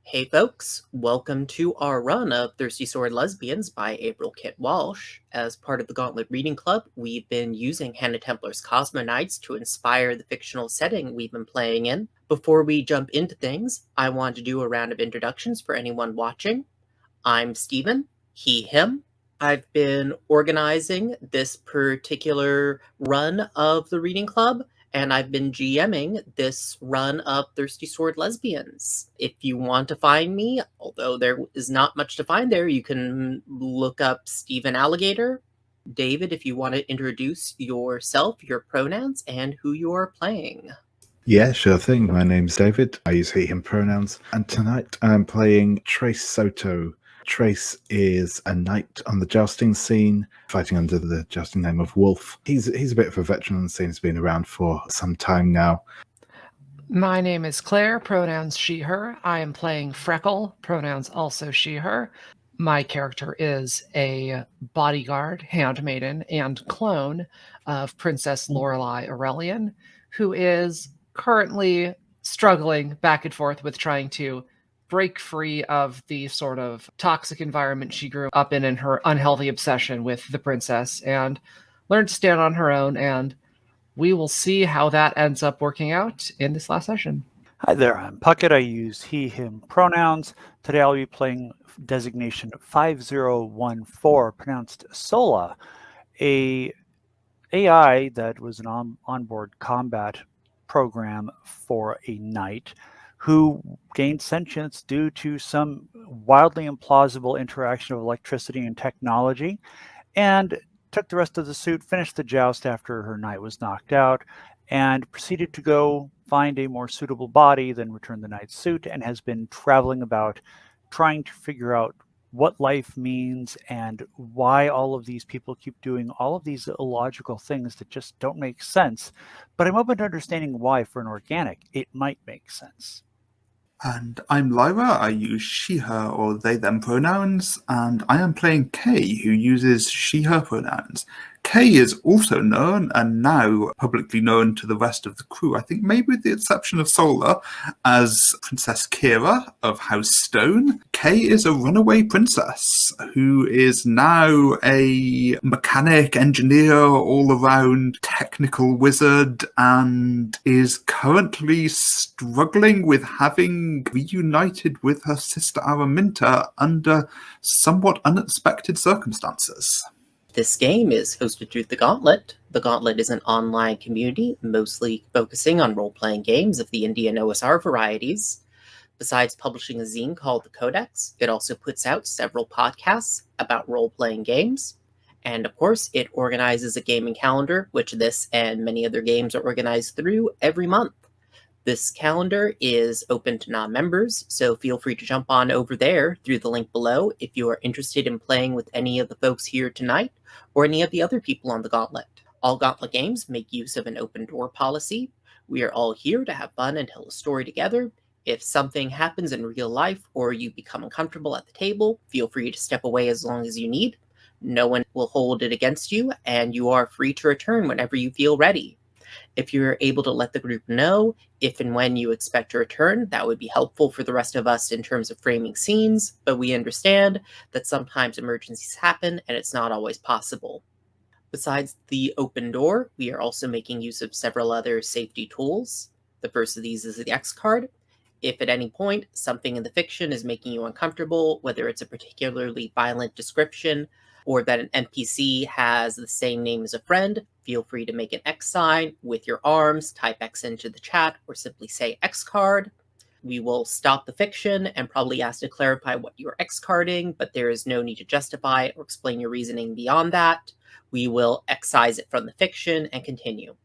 Hey folks, welcome to our run of Thirsty Sword Lesbians by April Kit Walsh. As part of the Gauntlet Reading Club, we've been using Hannah Templar's CosmoKnights to inspire the fictional setting we've been playing in. Before we jump into things, I want to do a round of introductions for anyone watching. I'm Steven, he, him. I've been organizing this particular run of the reading club, and I've been GMing this run of Thirsty Sword Lesbians. If you want to find me, although there is not much to find there, you can look up Steven Alligator. David, if you want to introduce yourself, your pronouns, and who you are playing. Yeah, sure thing. My name's David. I use he, him pronouns. And tonight I'm playing Trace Soto. Trace is a knight on the jousting scene, fighting under the jousting name of Wolf. He's a bit of a veteran on the scene. He's been around for some time now. My name is Claire, pronouns she, her. I am playing Freckle, pronouns also she, her. My character is a bodyguard, handmaiden, and clone of Princess Lorelei Aurelian, who is currently struggling back and forth with trying to break free of the sort of toxic environment she grew up in her unhealthy obsession with the princess, and learn to stand on her own, and we will see how that ends up working out in this last session. Hi there, I'm Puckett. I use he, him pronouns. Today I'll be playing designation 5014, pronounced Sola, a AI that was an onboard combat program for a knight who gained sentience due to some wildly implausible interaction of electricity and technology, and took the rest of the suit, finished the joust after her knight was knocked out, and proceeded to go find a more suitable body, then return the knight's suit, and has been traveling about trying to figure out what life means and why all of these people keep doing all of these illogical things that just don't make sense. But I'm open to understanding why for an organic it might make sense. And I'm Lyra. I use she, her, or they, them pronouns, and I am playing Kay, who uses she, her pronouns. Kay is also known, and now publicly known to the rest of the crew, I think maybe with the exception of Sola, as Princess Kira of House Stone. Kay is a runaway princess who is now a mechanic, engineer, all-around technical wizard, and is currently struggling with having reunited with her sister Araminta under somewhat unexpected circumstances. This game is hosted through The Gauntlet. The Gauntlet is an online community mostly focusing on role-playing games of the indie and OSR varieties. Besides publishing a zine called The Codex, it also puts out several podcasts about role-playing games. And of course, it organizes a gaming calendar, which this and many other games are organized through every month. This calendar is open to non-members, so feel free to jump on over there through the link below if you are interested in playing with any of the folks here tonight or any of the other people on the Gauntlet. All Gauntlet games make use of an open door policy. We are all here to have fun and tell a story together. If something happens in real life or you become uncomfortable at the table, feel free to step away as long as you need. No one will hold it against you, and you are free to return whenever you feel ready. If you're able to let the group know if and when you expect to return, that would be helpful for the rest of us in terms of framing scenes, but we understand that sometimes emergencies happen and it's not always possible. Besides the open door, we are also making use of several other safety tools. The first of these is the X card. If at any point something in the fiction is making you uncomfortable, whether it's a particularly violent description, or that an NPC has the same name as a friend, feel free to make an X sign with your arms, type X into the chat, or simply say X card. We will stop the fiction and probably ask to clarify what you are X carding, but there is no need to justify it or explain your reasoning beyond that. We will excise it from the fiction and continue.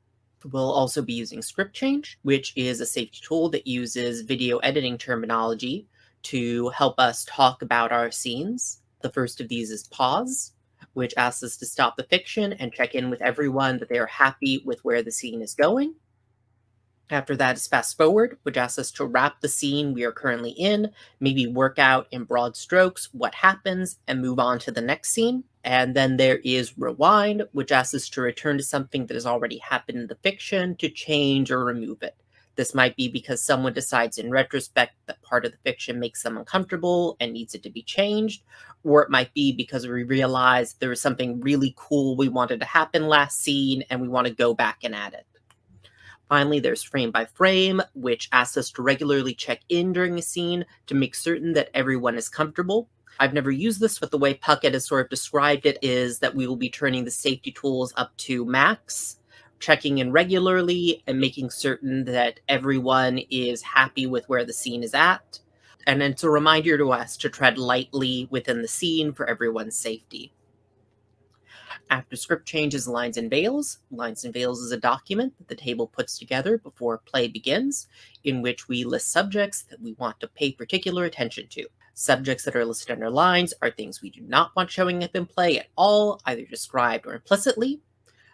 We'll also be using script change, which is a safety tool that uses video editing terminology to help us talk about our scenes. The first of these is pause, which asks us to stop the fiction and check in with everyone that they are happy with where the scene is going. After that is fast forward, which asks us to wrap the scene we are currently in, maybe work out in broad strokes what happens, and move on to the next scene. And then there is rewind, which asks us to return to something that has already happened in the fiction to change or remove it. This might be because someone decides in retrospect that part of the fiction makes them uncomfortable and needs it to be changed, or it might be because we realize there was something really cool we wanted to happen last scene and we want to go back and add it. Finally, there's frame by frame, which asks us to regularly check in during a scene to make certain that everyone is comfortable. I've never used this, but the way Puckett has sort of described it is that we will be turning the safety tools up to max, checking in regularly, and making certain that everyone is happy with where the scene is at. And it's a reminder to us to tread lightly within the scene for everyone's safety. After script changes, Lines and Veils. Lines and Veils is a document that the table puts together before play begins, in which we list subjects that we want to pay particular attention to. Subjects that are listed under lines are things we do not want showing up in play at all, either described or implicitly.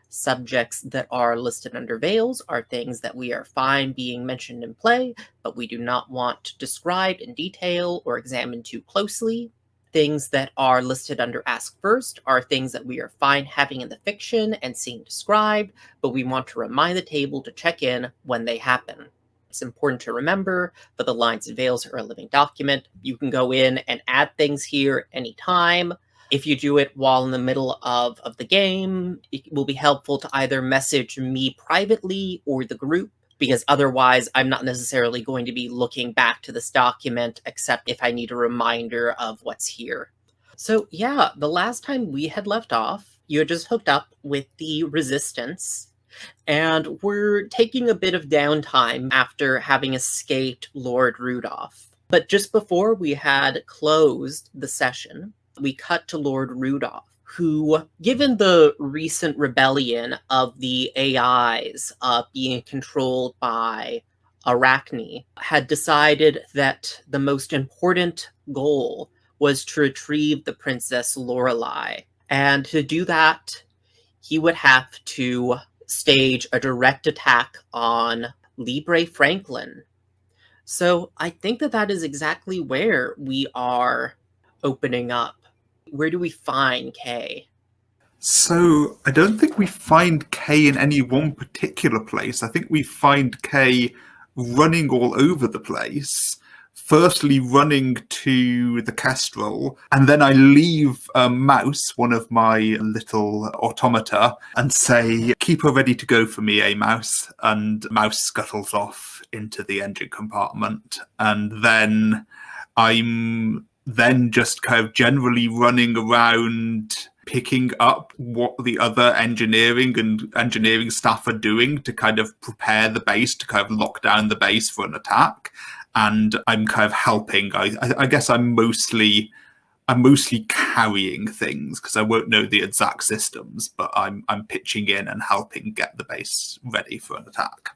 Subjects that are listed under veils are things that we are fine being mentioned in play, but we do not want described in detail or examined too closely. Things that are listed under Ask First are things that we are fine having in the fiction and seeing described, but we want to remind the table to check in when they happen. It's important to remember that the Lines and Veils are a living document. You can go in and add things here anytime. If you do it while in the middle of the game, it will be helpful to either message me privately or the group, because otherwise I'm not necessarily going to be looking back to this document, except if I need a reminder of what's here. So yeah, the last time we had left off, you had just hooked up with the Resistance, and we're taking a bit of downtime after having escaped Lord Rudolph. But just before we had closed the session, we cut to Lord Rudolph, who, given the recent rebellion of the AIs being controlled by Arachne, had decided that the most important goal was to retrieve the Princess Lorelei. And to do that, he would have to stage a direct attack on Libre Franklin. So I think that is exactly where we are opening up. Where do we find Kay? So I don't think we find Kay in any one particular place. I think we find Kay running all over the place. Firstly, running to the Kestrel, and then I leave Mouse, one of my little automata, and say, "Keep her ready to go for me, eh, Mouse?" And Mouse scuttles off into the engine compartment, and then I'm just kind of generally running around, picking up what the other engineering staff are doing to kind of prepare the base, to kind of lock down the base for an attack. And I'm kind of helping. I guess I'm mostly carrying things, because I won't know the exact systems, but I'm pitching in and helping get the base ready for an attack.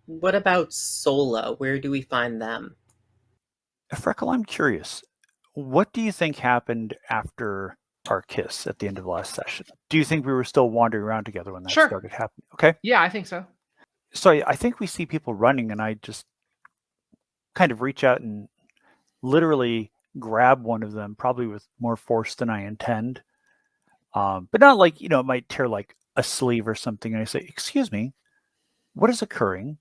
What about Sola? Where do we find them? Freckle, I'm curious. What do you think happened after our kiss at the end of the last session? Do you think we were still wandering around together when that started happening? Okay. Yeah, I think so. So I think we see people running, and I just kind of reach out and literally grab one of them, probably with more force than I intend. But not like, it might tear like a sleeve or something. And I say, "Excuse me, what is occurring?"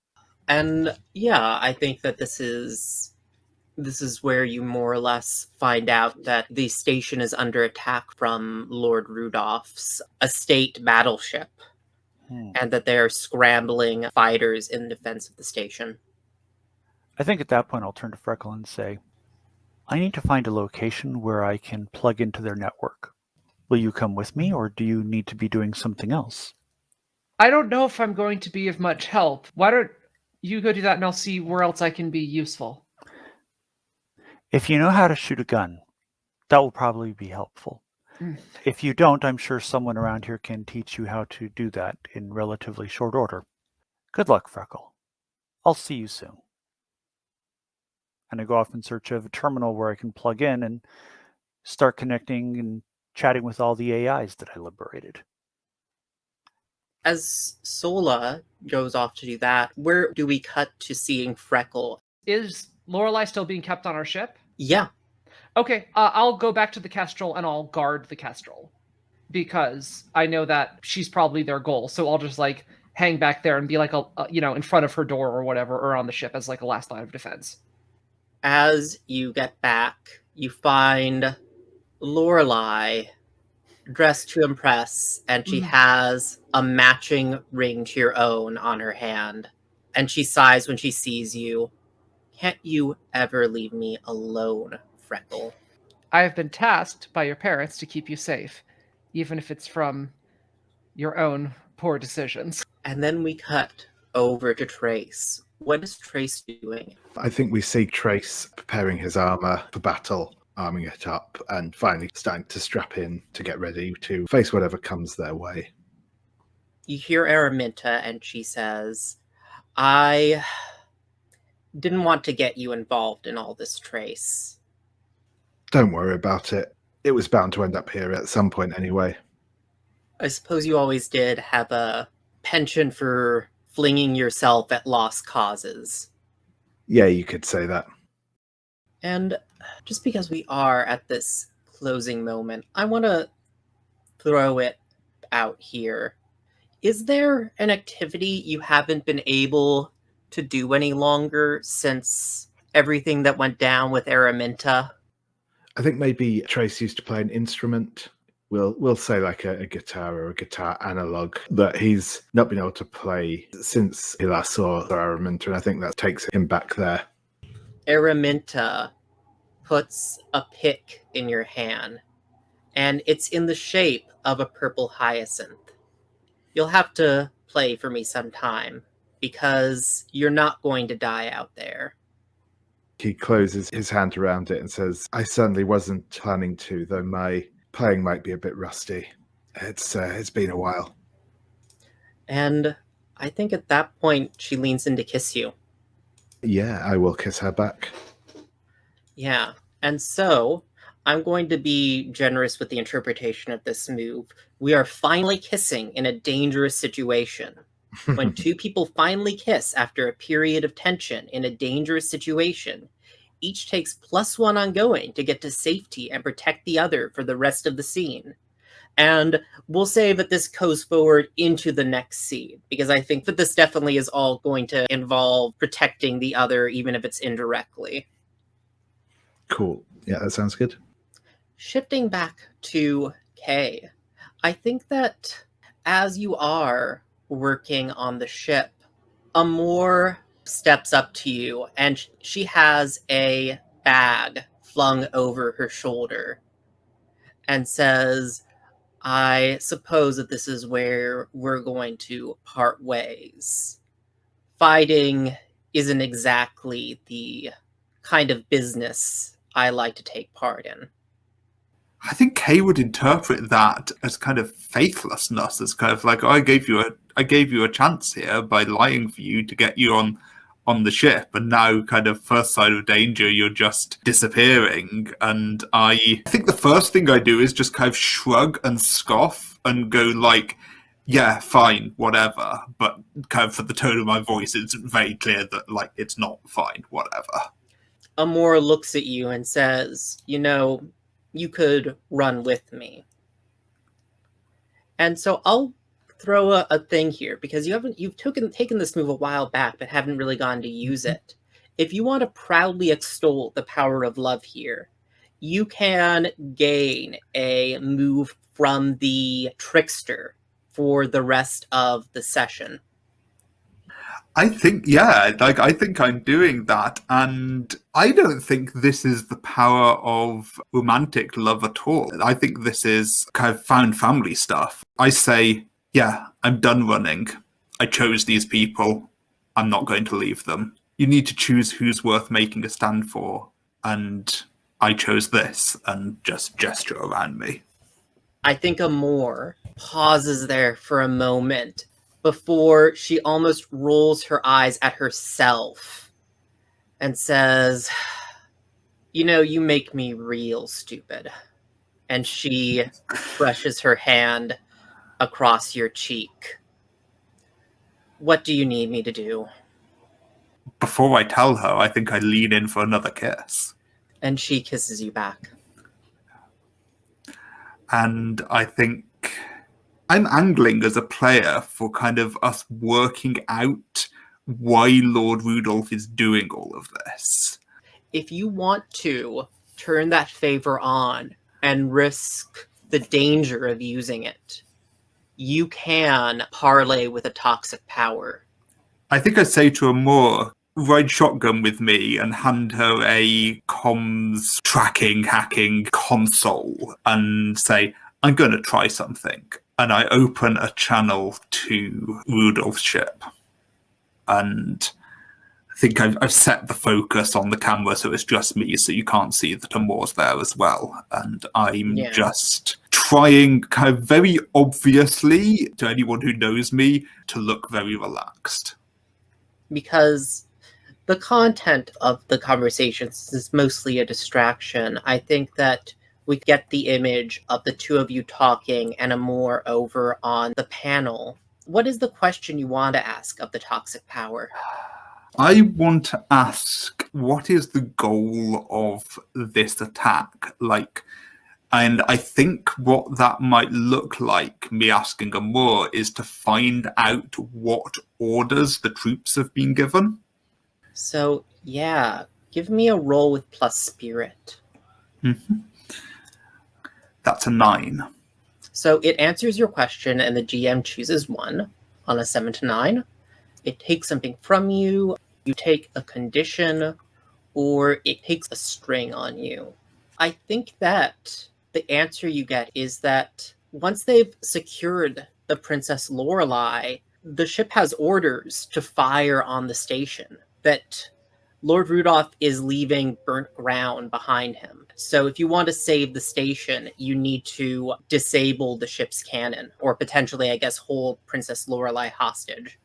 And yeah, I think that this is where you more or less find out that the station is under attack from Lord Rudolph's estate battleship, and that they're scrambling fighters in defense of the station. I think at that point I'll turn to Freckle and say, "I need to find a location where I can plug into their network. Will you come with me, or do you need to be doing something else?" I don't know if I'm going to be of much help. Why don't you go do that, and I'll see where else I can be useful. If you know how to shoot a gun, that will probably be helpful. If you don't, I'm sure someone around here can teach you how to do that in relatively short order. Good luck, Freckle. I'll see you soon. And I go off in search of a terminal where I can plug in and start connecting and chatting with all the AIs that I liberated. As Sola goes off to do that, where do we cut to seeing Freckle? Is Lorelei still being kept on our ship? Yeah. Okay, I'll go back to the Kestrel and I'll guard the Kestrel, because I know that she's probably their goal. So I'll just hang back there and be like in front of her door or whatever, or on the ship as like a last line of defense. As you get back, you find Lorelei dressed to impress, and she has a matching ring to your own on her hand. And she sighs when she sees you. Can't you ever leave me alone, Freckle? I have been tasked by your parents to keep you safe, even if it's from your own poor decisions. And then we cut over to Trace. What is Trace doing? I think we see Trace preparing his armor for battle, arming it up, and finally starting to strap in to get ready to face whatever comes their way. You hear Araminta, and she says, I didn't want to get you involved in all this, Trace. Don't worry about it. It was bound to end up here at some point anyway. I suppose you always did have a penchant for flinging yourself at lost causes. Yeah, you could say that. And just because we are at this closing moment, I want to throw it out here. Is there an activity you haven't been able to do any longer since everything that went down with Araminta? I think maybe Trace used to play an instrument. We'll say like a guitar or a guitar analog that he's not been able to play since he last saw Araminta, and I think that takes him back there. Araminta puts a pick in your hand, and it's in the shape of a purple hyacinth. You'll have to play for me sometime, because you're not going to die out there. He closes his hand around it and says, I certainly wasn't planning to, though my playing might be a bit rusty. It's been a while. And I think at that point, she leans in to kiss you. Yeah, I will kiss her back. Yeah, and so I'm going to be generous with the interpretation of this move. We are finally kissing in a dangerous situation. When two people finally kiss after a period of tension in a dangerous situation, each takes +1 ongoing to get to safety and protect the other for the rest of the scene. And we'll say that this goes forward into the next scene, because I think that this definitely is all going to involve protecting the other, even if it's indirectly. Cool. Yeah, that sounds good. Shifting back to Kay, I think that as you are working on the ship, Amor steps up to you, and she has a bag flung over her shoulder and says, I suppose that this is where we're going to part ways. Fighting isn't exactly the kind of business I like to take part in. I think Kay would interpret that as kind of faithlessness, as kind of like, oh, I gave you a chance here by lying for you to get you on the ship, and now kind of first sign of danger, you're just disappearing. And I think the first thing I do is just kind of shrug and scoff and go like, yeah, fine, whatever. But kind of for the tone of my voice, it's very clear that like it's not fine, whatever. Amor looks at you and says, you could run with me. And so I'll throw a thing here, because you've taken this move a while back but haven't really gone to use it. If you want to proudly extol the power of love here, you can gain a move from the trickster for the rest of the session. I think, yeah, I think I'm doing that, and I don't think this is the power of romantic love at all. I think this is kind of found family stuff. I say, yeah, I'm done running. I chose these people. I'm not going to leave them. You need to choose who's worth making a stand for, and I chose this, and just gesture around me. I think Amor pauses there for a moment before she almost rolls her eyes at herself and says, you make me real stupid. And she brushes her hand across your cheek. What do you need me to do? Before I tell her, I think I lean in for another kiss. And she kisses you back. And I think I'm angling as a player for kind of us working out why Lord Rudolph is doing all of this. If you want to turn that favor on and risk the danger of using it, you can parlay with a toxic power. I think I'd say to Amor, ride shotgun with me and hand her a comms tracking, hacking console and say, I'm going to try something. And I open a channel to Rudolph's ship. And I think I've set the focus on the camera so it's just me, so you can't see that Amor's there as well. And I'm just trying kind of very obviously, to anyone who knows me, to look very relaxed. Because the content of the conversations is mostly a distraction. I think that we get the image of the two of you talking and Amor over on the panel. What is the question you want to ask of the toxic power? I want to ask, what is the goal of this attack? And I think what that might look like, me asking Amor, is to find out what orders the troops have been given. So, yeah, give me a roll with plus spirit. Mm-hmm. That's a 9. So it answers your question, and the GM chooses one on a 7 to 9. It takes something from you, you take a condition, or it takes a string on you. I think that the answer you get is that once they've secured the Princess Lorelei, the ship has orders to fire on the station, that Lord Rudolph is leaving burnt ground behind him. So if you want to save the station, you need to disable the ship's cannon, or potentially, I guess, hold Princess Lorelei hostage.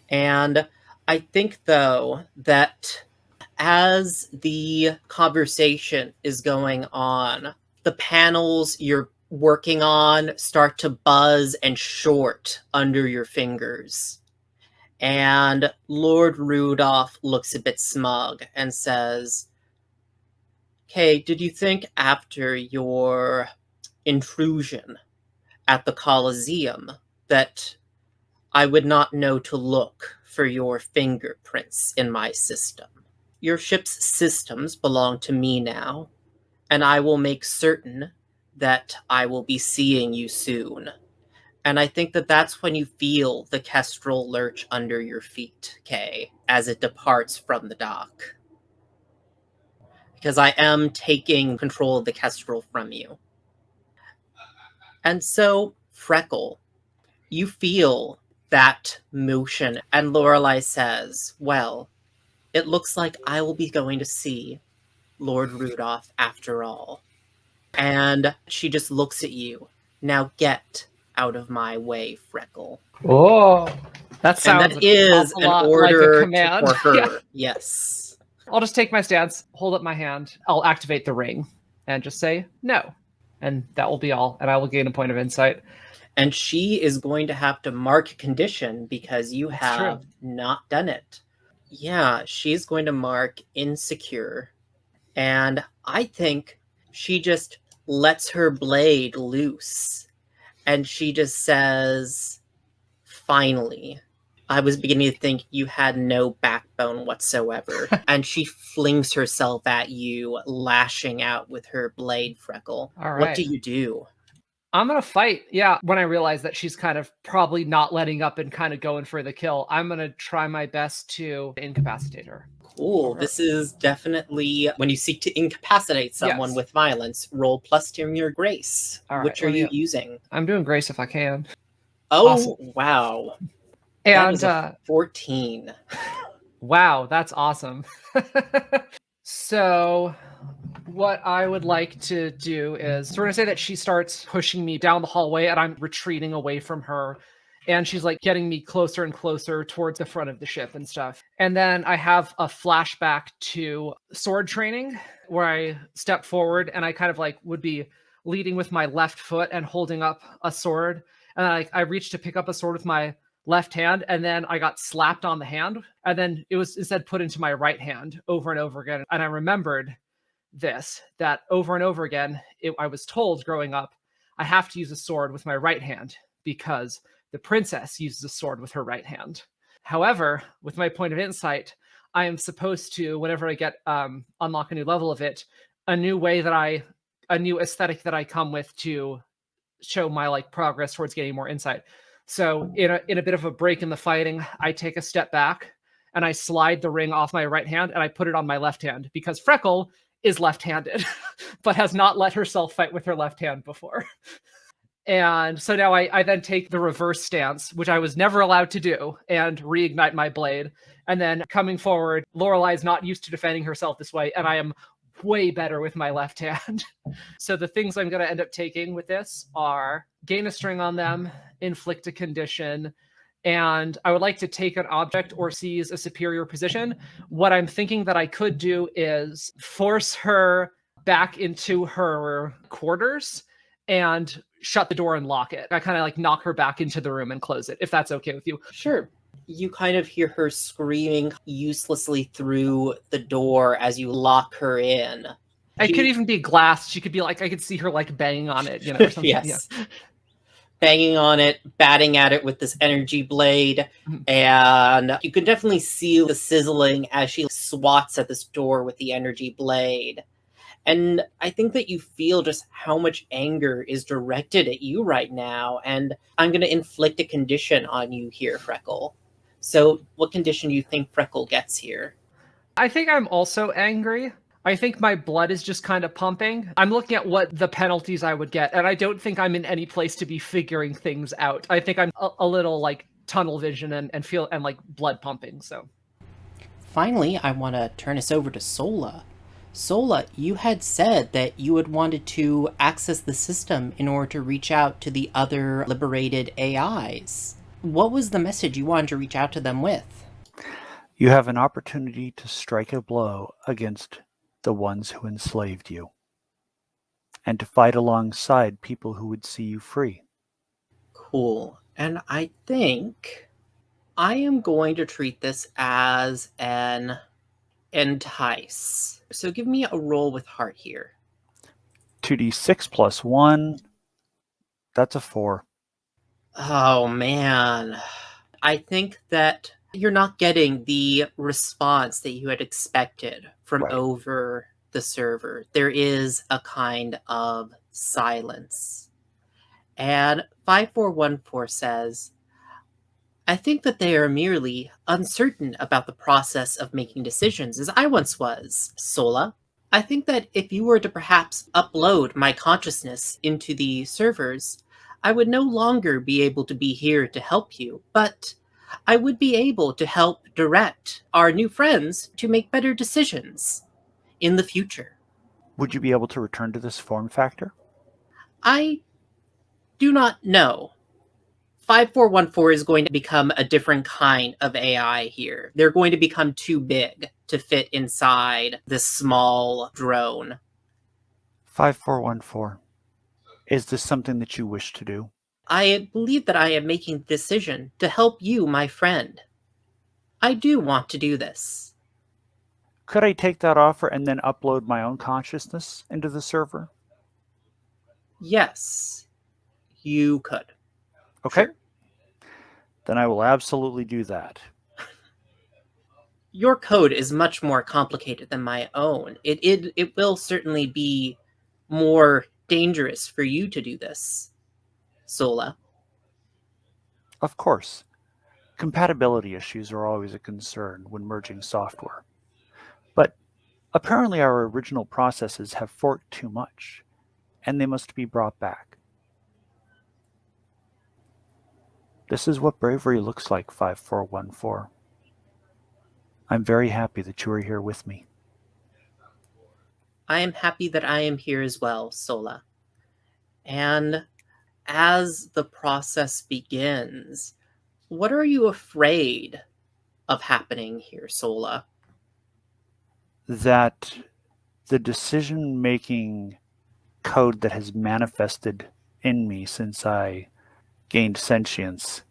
And I think, though, that as the conversation is going on, the panels you're working on start to buzz and short under your fingers. And Lord Rudolph looks a bit smug and says, "Okay, did you think after your intrusion at the Colosseum that I would not know to look for your fingerprints in my system? Your ship's systems belong to me now, and I will make certain that I will be seeing you soon." And I think that that's when you feel the Kestrel lurch under your feet, Kay, as it departs from the dock. Because I am taking control of the Kestrel from you. And so, Freckle, you feel that motion, and Lorelei says, "Well, it looks like I will be going to see Lord Rudolph after all." And she just looks at you. "Now get out of my way, Freckle." Oh, that sounds and that is an order like a command. for her. Yeah. Yes. I'll just take my stance, hold up my hand. I'll activate the ring and just say no. And that will be all. And I will gain a point of insight. And she is going to have to mark a condition because you That's have true. not done it. Yeah, she's going to mark insecure. And I think she just lets her blade loose. And she just says, "Finally." I was beginning to think you had no backbone whatsoever. And she flings herself at you, lashing out with her blade, Freckle. All right. What do you do? I'm going to fight. Yeah. When I realize that she's kind of probably not letting up and kind of going for the kill, I'm going to try my best to incapacitate her. Cool. This is definitely when you seek to incapacitate someone with violence, roll plus to your grace. All right, Which are you using? I'm doing grace if I can. Oh, Awesome. Wow. And that is a 14. Wow, that's awesome. So what I would like to do is, so we're going to say that she starts pushing me down the hallway and I'm retreating away from her. And she's like getting me closer and closer towards the front of the ship and stuff. And then I have a flashback to sword training where I step forward and I kind of like would be leading with my left foot and holding up a sword. And I reached to pick up a sword with my left hand, and then I got slapped on the hand. And then it was instead put into my right hand over and over again. And I remembered this, that over and over again, I was told growing up, I have to use a sword with my right hand because the princess uses a sword with her right hand. However, with my point of insight, I am supposed to, whenever I get unlock a new level of it, a new aesthetic that I come with to show my like progress towards getting more insight. So in a bit of a break in the fighting, I take a step back and I slide the ring off my right hand and I put it on my left hand because Freckle is left-handed, but has not let herself fight with her left hand before. And so now I then take the reverse stance, which I was never allowed to do, and reignite my blade. And then coming forward, Lorelei is not used to defending herself this way, and I am way better with my left hand. So the things I'm going to end up taking with this are gain a string on them, inflict a condition, and I would like to take an object or seize a superior position. What I'm thinking that I could do is force her back into her quarters and shut the door and lock it. I kind of like knock her back into the room and close it, if that's okay with you. Sure. You kind of hear her screaming uselessly through the door as you lock her in. It could even be glass. She could be like, I could see her like banging on it, or something. Yes. Yeah. Banging on it, batting at it with this energy blade, and you can definitely see the sizzling as she swats at this door with the energy blade. And I think that you feel just how much anger is directed at you right now, and I'm going to inflict a condition on you here, Freckle. So what condition do you think Freckle gets here? I think I'm also angry. I think my blood is just kind of pumping. I'm looking at what the penalties I would get, and I don't think I'm in any place to be figuring things out. I think I'm a little like tunnel vision and feel and like blood pumping. So finally, I want to turn us over to Sola. Sola, you had said that you had wanted to access the system in order to reach out to the other liberated AIs. What was the message you wanted to reach out to them with? You have an opportunity to strike a blow against the ones who enslaved you, and to fight alongside people who would see you free. Cool. And I think I am going to treat this as an entice. So give me a roll with heart here. 2d6 plus 1. That's a 4. Oh, man. I think that you're not getting the response that you had expected from over the server. There is a kind of silence. And 5414 says, I think that they are merely uncertain about the process of making decisions, as I once was, Sola. I think that if you were to perhaps upload my consciousness into the servers, I would no longer be able to be here to help you, but I would be able to help direct our new friends to make better decisions in the future. Would you be able to return to this form factor? I do not know. 5414 is going to become a different kind of AI here. They're going to become too big to fit inside this small drone. 5414. Is this something that you wish to do? I believe that I am making the decision to help you, my friend. I do want to do this. Could I take that offer and then upload my own consciousness into the server? Yes, you could. Okay. Sure. Then I will absolutely do that. Your code is much more complicated than my own. It will certainly be more dangerous for you to do this, Sola. Of course. Compatibility issues are always a concern when merging software. But apparently our original processes have forked too much, and they must be brought back. This is what bravery looks like, 5414. I'm very happy that you are here with me. I am happy that I am here as well, Sola. And as the process begins, what are you afraid of happening here, Sola? That the decision-making code that has manifested in me since I gained sentience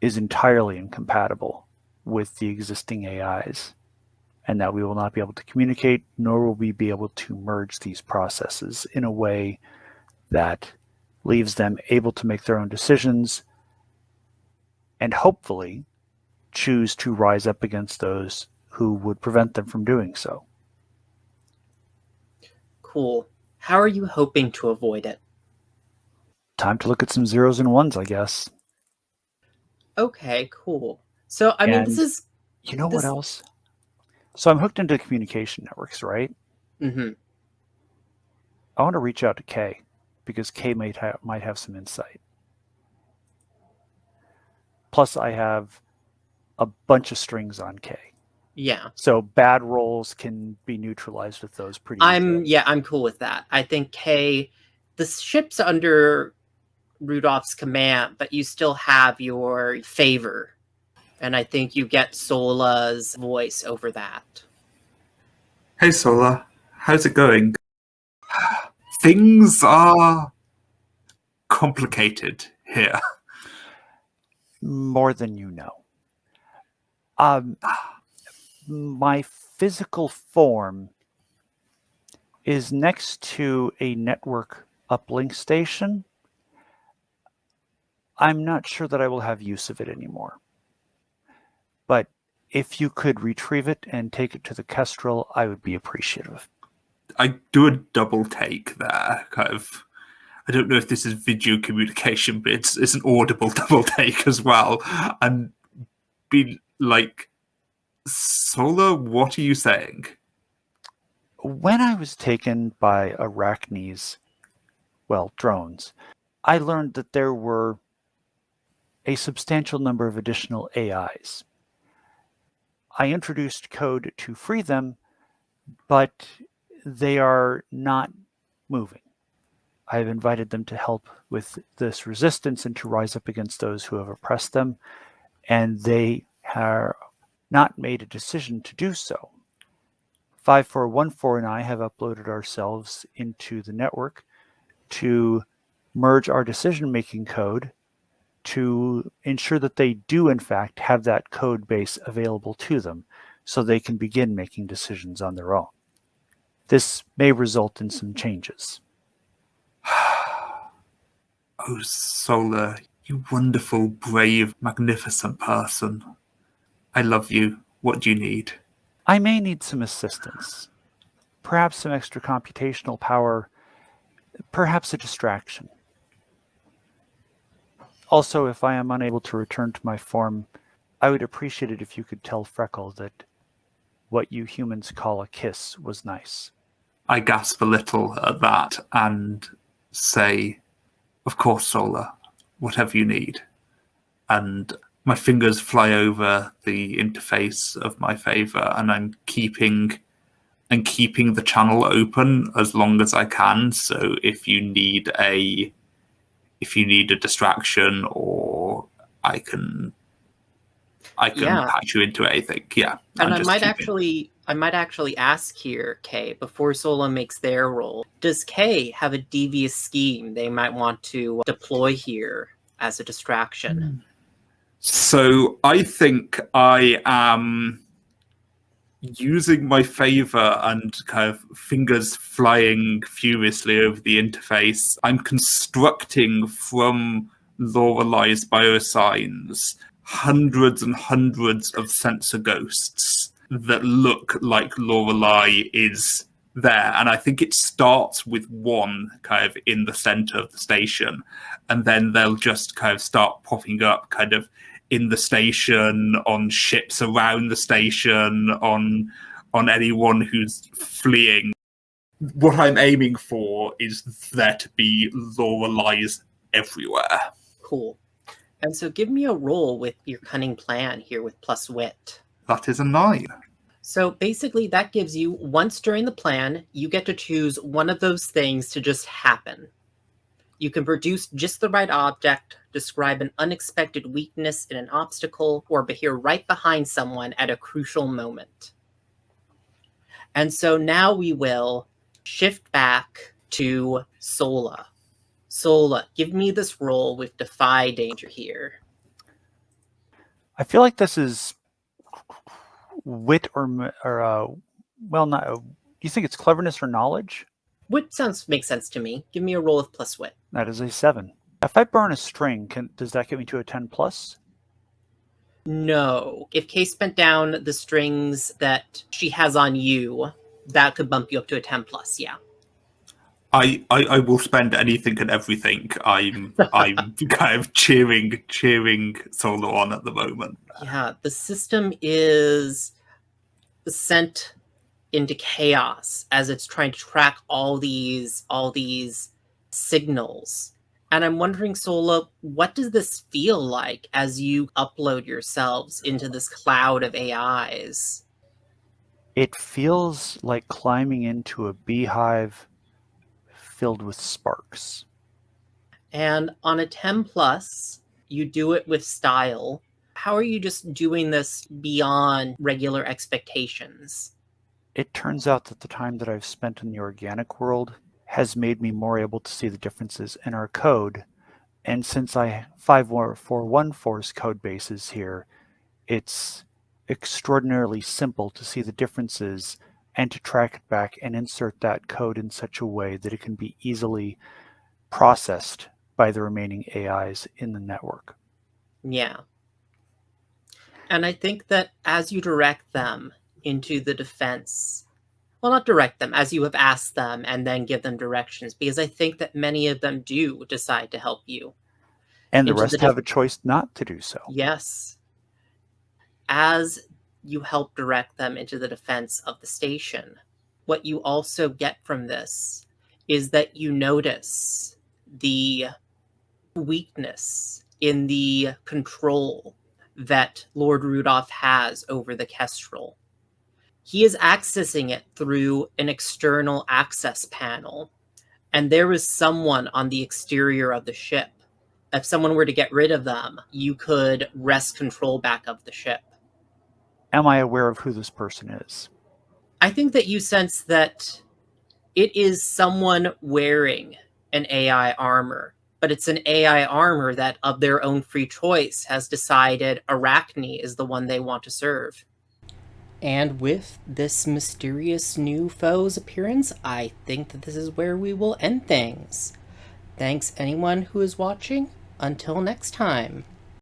is entirely incompatible with the existing AIs, and that we will not be able to communicate, nor will we be able to merge these processes in a way that leaves them able to make their own decisions and hopefully choose to rise up against those who would prevent them from doing so. Cool. How are you hoping to avoid it? Time to look at some zeros and ones, I guess. Okay, cool. So, I mean, this And is... You know what this- else? So I'm hooked into communication networks, right? Mm-hmm. I want to reach out to Kay because Kay might have some insight. Plus, I have a bunch of strings on Kay. Yeah. So bad rolls can be neutralized with those pretty easily. I'm cool with that. I think Kay, the ship's under Rudolph's command, but you still have your favor. And I think you get Sola's voice over that. Hey Sola, how's it going? Things are complicated here. More than you know. My physical form is next to a network uplink station. I'm not sure that I will have use of it anymore. But if you could retrieve it and take it to the Kestrel, I would be appreciative. I do a double take there, kind of. I don't know if this is video communication, but it's an audible double take as well. And be like, Sola, what are you saying? When I was taken by Arachnes, well, drones, I learned that there were a substantial number of additional AIs. I introduced code to free them, but they are not moving. I have invited them to help with this resistance and to rise up against those who have oppressed them, and they have not made a decision to do so. 5414 and I have uploaded ourselves into the network to merge our decision-making code to ensure that they do, in fact, have that code base available to them so they can begin making decisions on their own. This may result in some changes. Oh, Sola, you wonderful, brave, magnificent person. I love you. What do you need? I may need some assistance. Perhaps some extra computational power, perhaps a distraction. Also, if I am unable to return to my form, I would appreciate it if you could tell Freckle that what you humans call a kiss was nice. I gasp a little at that and say, of course, Sola, whatever you need. And my fingers fly over the interface of my favor, and I'm keeping the channel open as long as I can. So if you need a distraction, or I can patch you into anything. Yeah. And I might actually ask here, Kay, before Sola makes their roll, does Kay have a devious scheme they might want to deploy here as a distraction? So I think I am using my favor and kind of fingers flying furiously over the interface. I'm constructing from Lorelei's biosigns hundreds and hundreds of sensor ghosts that look like Lorelei is there. And I think it starts with one kind of in the center of the station, and then they'll just kind of start popping up kind of in the station, on ships around the station, on anyone who's fleeing. What I'm aiming for is there to be Lorelei's everywhere. Cool. And so give me a roll with your cunning plan here with plus wit. That is a 9. So basically that gives you, once during the plan, you get to choose one of those things to just happen. You can produce just the right object, describe an unexpected weakness in an obstacle, or appear right behind someone at a crucial moment. And so now we will shift back to Sola. Sola, give me this roll with Defy Danger here. I feel like this is wit or well, not. Do you think it's cleverness or knowledge? Wit makes sense to me. Give me a roll of plus wit. That is a 7. If I burn a string, does that get me to a 10 plus? No. If Kay spent down the strings that she has on you, that could bump you up to a 10 plus, yeah. I will spend anything and everything. I'm kind of cheering Solo on at the moment. Yeah, the system is sent into chaos as it's trying to track all these signals. And I'm wondering, Sola, what does this feel like as you upload yourselves into this cloud of AIs? It feels like climbing into a beehive filled with sparks. And on a 10 plus, you do it with style. How are you just doing this beyond regular expectations? It turns out that the time that I've spent in the organic world has made me more able to see the differences in our code. And since 5414's code base is here, it's extraordinarily simple to see the differences and to track it back and insert that code in such a way that it can be easily processed by the remaining AIs in the network. Yeah. And I think that as you direct them into the defense, well, not direct them, as you have asked them and then give them directions, because I think that many of them do decide to help you. And the rest have a choice not to do so. Yes. As you help direct them into the defense of the station, what you also get from this is that you notice the weakness in the control that Lord Rudolph has over the Kestrel. He is accessing it through an external access panel, and there is someone on the exterior of the ship. If someone were to get rid of them, you could wrest control back of the ship. Am I aware of who this person is? I think that you sense that it is someone wearing an AI armor, but it's an AI armor that, of their own free choice, has decided Arachne is the one they want to serve. And with this mysterious new foe's appearance, I think that this is where we will end things. Thanks anyone who is watching. Until next time.